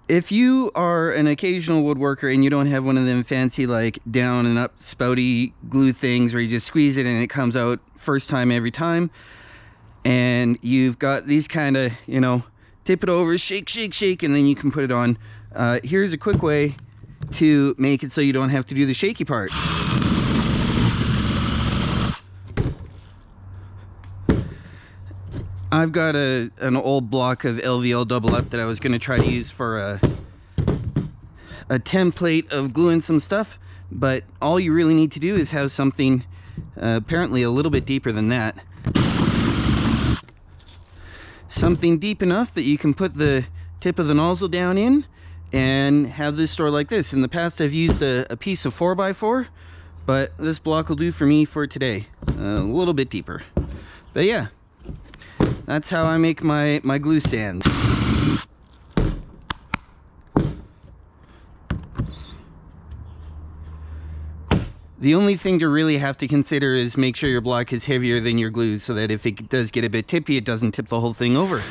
If you are an occasional woodworker and you don't have one of them fancy like down and up spouty glue things where you just squeeze it and it comes out first time every time, and you've got these kind of, you know, tip it over, shake, shake, shake, and then you can put it on. Here's a quick way to make it so you don't have to do the shaky part. I've got an old block of LVL double up that I was going to try to use for a template of gluing some stuff, but all you really need to do is have something apparently a little bit deeper than that. Something deep enough that you can put the tip of the nozzle down in and have this store like this. In the past I've used a piece of 4x4, but this block will do for me for today. A little bit deeper. But yeah, that's how I make my glue stands. The only thing to really have to consider is make sure your block is heavier than your glue so that if it does get a bit tippy, it doesn't tip the whole thing over.